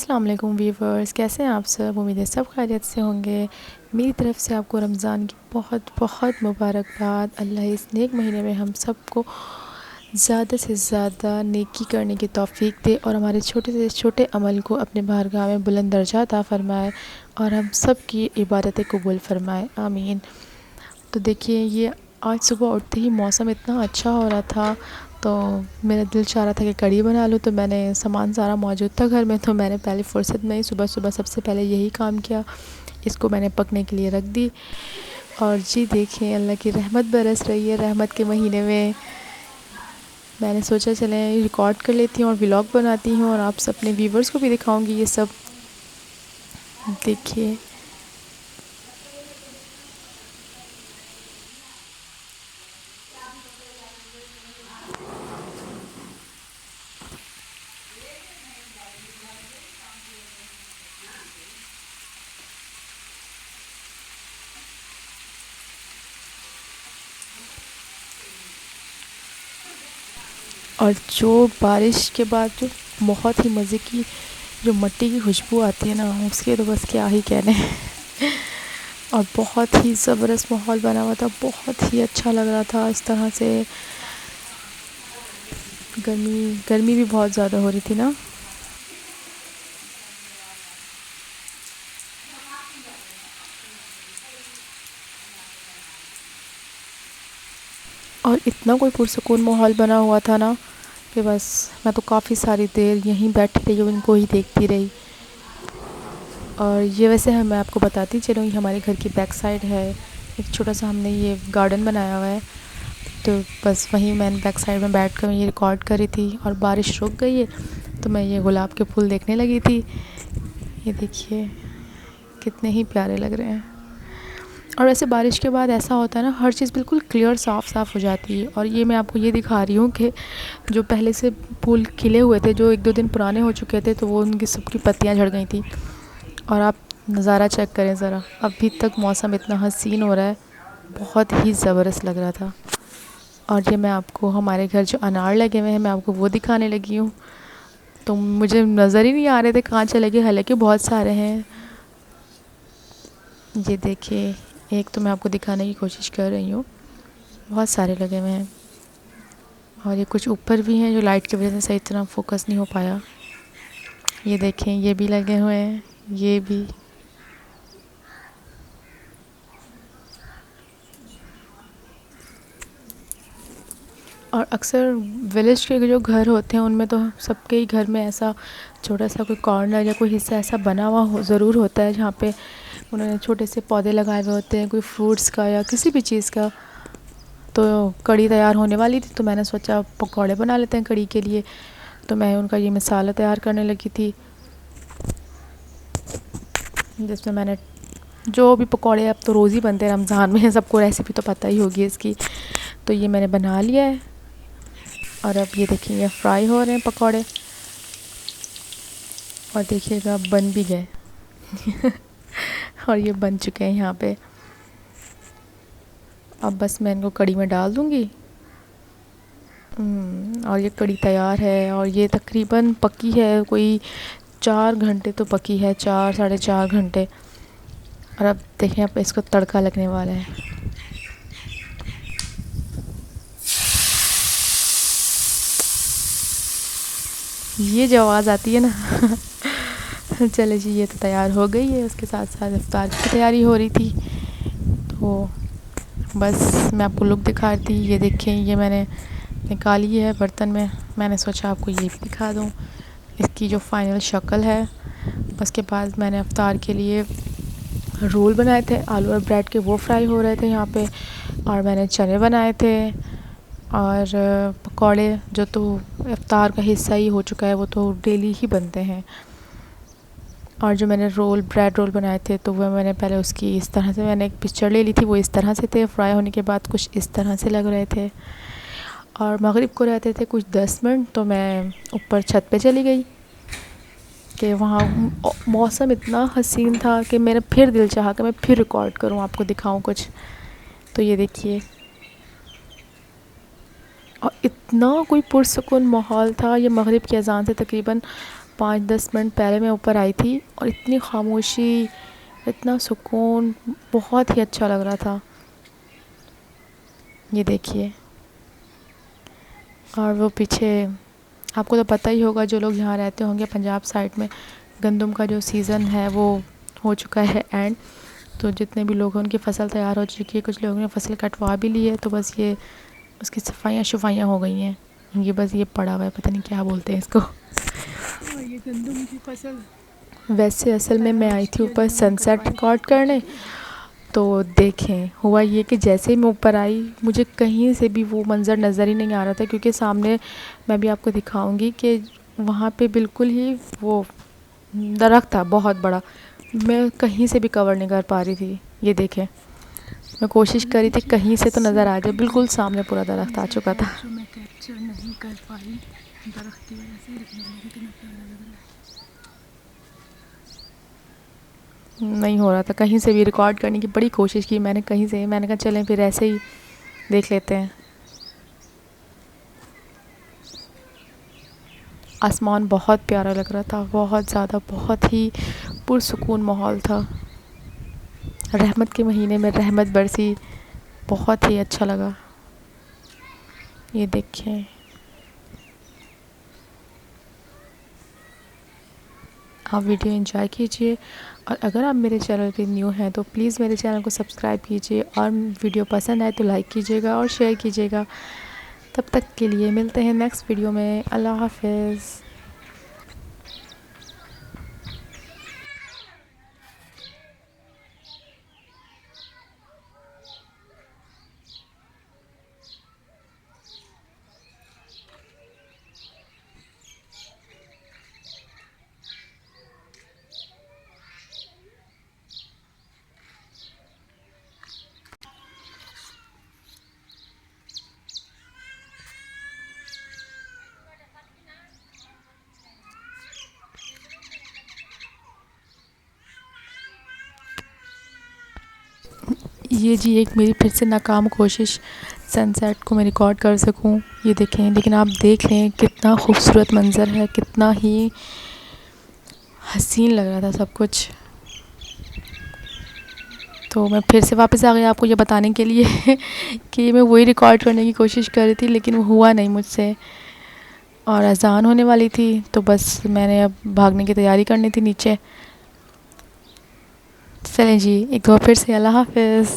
अस्सलाम वालेकुम वीवर्स, कैसे हैं आप सब। उम्मीद है सब खैरियत से होंगे। मेरी तरफ से आपको रमज़ान की बहुत बहुत मुबारकबाद। अल्लाह इस नेक महीने में हम सबको ज़्यादा से ज़्यादा नेकी करने की तौफ़ीक दे और हमारे छोटे से छोटे अमल को अपने बारगाह में बुलंद दर्जा अता फ़रमाए और हम सब की इबादतें कबूल फ़रमाए, आमीन। तो देखिए, ये आज सुबह उठते ही मौसम इतना अच्छा हो रहा था, तो मेरा दिल चाह रहा था कि कढ़ी बना लूँ। तो मैंने सामान सारा मौजूद था घर में, तो मैंने पहले फ़ुर्सत में ही सुबह सुबह सबसे पहले यही काम किया। इसको मैंने पकने के लिए रख दी और जी देखिए, अल्लाह की रहमत बरस रही है। रहमत के महीने में मैंने सोचा चलें रिकॉर्ड कर लेती हूँ और व्लॉग बनाती हूँ और आप सब अपने व्यूवर्स को भी दिखाऊंगी ये सब। देखिए, और जो बारिश के बाद जो बहुत ही मज़े की जो मिट्टी की खुशबू आती है ना, उसके तो बस क्या ही कहने। और बहुत ही ज़बरदस्त माहौल बना हुआ था, बहुत ही अच्छा लग रहा था इस तरह से। गर्मी गर्मी भी बहुत ज़्यादा हो रही थी ना। और इतना कोई पुरसुकून माहौल बना हुआ था ना कि बस मैं तो काफ़ी सारी देर यहीं बैठी रही और इनको ही देखती रही। और ये वैसे है, मैं आपको बताती चलूँ, ये हमारे घर की बैक साइड है। एक छोटा सा हमने ये गार्डन बनाया हुआ है, तो बस वहीं मैंने बैक साइड में बैठ कर ये रिकॉर्ड करी थी। और बारिश रुक गई है तो मैं ये गुलाब के फूल देखने लगी थी। ये देखिए कितने ही प्यारे लग रहे हैं। और वैसे बारिश के बाद ऐसा होता है ना, हर चीज़ बिल्कुल क्लियर साफ़ साफ़ हो जाती है। और ये मैं आपको ये दिखा रही हूँ कि जो पहले से फूल खिले हुए थे, जो 1-2 दिन पुराने हो चुके थे, तो वो उनकी सबकी पत्तियाँ झड़ गई थी। और आप नज़ारा चेक करें ज़रा, अभी तक मौसम इतना हसीन हो रहा है, बहुत ही ज़बरदस्त लग रहा था। और ये मैं आपको हमारे घर जो अनार लगे हुए हैं, मैं आपको वो दिखाने लगी हूँ। तो मुझे नज़र ही नहीं आ रहे थे कहाँ चले गए, हालांकि बहुत सारे हैं। ये देखिए, एक तो मैं आपको दिखाने की कोशिश कर रही हूँ, बहुत सारे लगे हुए हैं। और ये कुछ ऊपर भी हैं जो लाइट की वजह से सही तरह फोकस नहीं हो पाया। ये देखें, ये भी लगे हुए हैं, ये भी। और अक्सर विलेज के जो घर होते हैं उनमें तो सबके ही घर में ऐसा छोटा सा कोई कॉर्नर या कोई हिस्सा ऐसा बना हुआ ज़रूर होता है जहाँ पे उन्होंने छोटे से पौधे लगाए हुए होते हैं, कोई फ्रूट्स का या किसी भी चीज़ का। तो कढ़ी तैयार होने वाली थी, तो मैंने सोचा पकौड़े बना लेते हैं कढ़ी के लिए। तो मैं उनका ये मसाला तैयार करने लगी थी, जिसमें मैंने जो भी पकौड़े अब तो रोज़ ही बनते हैं रमज़ान में, सबको रेसिपी तो पता ही होगी इसकी। तो ये मैंने बना लिया है और अब ये देखिए, ये फ्राई हो रहे हैं पकौड़े। और देखिएगा बन भी गए। और ये बन चुके हैं यहाँ पे। अब बस मैं इनको कढ़ी में डाल दूँगी। और ये कढ़ी तैयार है और ये तकरीबन पकी है, कोई 4 घंटे तो पकी है, 4 साढ़े 4 घंटे। और अब देखें, अब इसको तड़का लगने वाला है। ये जो आवाज़ आती है ना। चले जी, ये तो तैयार हो गई है। उसके साथ साथ इफ्तार की तैयारी हो रही थी, तो बस मैं आपको लुक दिखा रही थी। ये देखें, ये मैंने निकाली है बर्तन में, मैंने सोचा आपको ये भी दिखा दूँ इसकी जो फाइनल शक्ल है। उसके बाद मैंने इफ्तार के लिए रोल बनाए थे, आलू और ब्रेड के, वो फ्राई हो रहे थे यहाँ पे। और मैंने चने बनाए थे और पकौड़े, जो तो इफ्तार का हिस्सा ही हो चुका है, वो तो डेली ही बनते हैं। और जो मैंने रोल, ब्रेड रोल बनाए थे, तो वह मैंने पहले उसकी इस तरह से मैंने एक पिक्चर ले ली थी, वो इस तरह से थे, फ्राई होने के बाद कुछ इस तरह से लग रहे थे। और मगरिब को रहते थे कुछ 10 मिनट, तो मैं ऊपर छत पे चली गई कि वहाँ मौसम इतना हसीन था कि मेरा फिर दिल चाहा कि मैं फिर रिकॉर्ड करूँ, आपको दिखाऊँ कुछ। तो ये देखिए, और इतना कोई पुरसुकून माहौल था। ये मगरिब की अज़ान से तकरीबन 5-10 मिनट पहले मैं ऊपर आई थी और इतनी खामोशी, इतना सुकून, बहुत ही अच्छा लग रहा था। ये देखिए। और वो पीछे आपको तो पता ही होगा, जो लोग यहाँ रहते होंगे पंजाब साइड में, गंदम का जो सीज़न है वो हो चुका है एंड। तो जितने भी लोग हैं उनकी फ़सल तैयार हो चुकी है, कुछ लोगों ने फसल कटवा भी ली है, तो बस ये उसकी सफाइयाँ हो गई हैं। ये बस ये पड़ा हुआ है, पता नहीं क्या बोलते हैं इसको। और ये गंदम की फसल। वैसे असल में मैं आई थी ऊपर सनसेट रिकॉर्ड करने। तो देखें, हुआ ये कि जैसे ही मैं ऊपर आई, मुझे कहीं से भी वो मंज़र नज़र ही नहीं आ रहा था, क्योंकि सामने मैं भी आपको दिखाऊंगी कि वहाँ पे बिल्कुल ही वो दरख्त था बहुत बड़ा। मैं कहीं से भी कवर नहीं कर पा रही थी। ये देखें, मैं कोशिश करी थी कहीं से तो नज़र आ जाए, बिल्कुल सामने पूरा दरख्त आ चुका था। जो मैं कैप्चर नहीं कर पाई दरख्त की वजह से, नहीं हो रहा था कहीं से भी रिकॉर्ड करने की। बड़ी कोशिश की मैंने कहीं से, मैंने कहा चलें फिर ऐसे ही देख लेते हैं। आसमान बहुत प्यारा लग रहा था, बहुत ज़्यादा, बहुत ही पुरसुकून माहौल था। रहमत के महीने में रहमत बरसी, बहुत ही अच्छा लगा। ये देखें, आप वीडियो एंजॉय कीजिए, और अगर आप मेरे चैनल पे न्यू हैं तो प्लीज़ मेरे चैनल को सब्सक्राइब कीजिए, और वीडियो पसंद आए तो लाइक कीजिएगा और शेयर कीजिएगा। तब तक के लिए मिलते हैं नेक्स्ट वीडियो में। अल्लाह हाफ़िज़। ये जी एक मेरी फिर से नाकाम कोशिश, सनसेट को मैं रिकॉर्ड कर सकूं। ये देखें, लेकिन आप देख लें कितना खूबसूरत मंज़र है, कितना ही हसीन लग रहा था सब कुछ। तो मैं फिर से वापस आ गई आपको ये बताने के लिए कि मैं वही रिकॉर्ड करने की कोशिश कर रही थी, लेकिन वो हुआ नहीं मुझसे, और अज़ान होने वाली थी, तो बस मैंने अब भागने की तैयारी करनी थी नीचे। चलें जी, एक बार फिर से अल्लाह हाफ़िज़।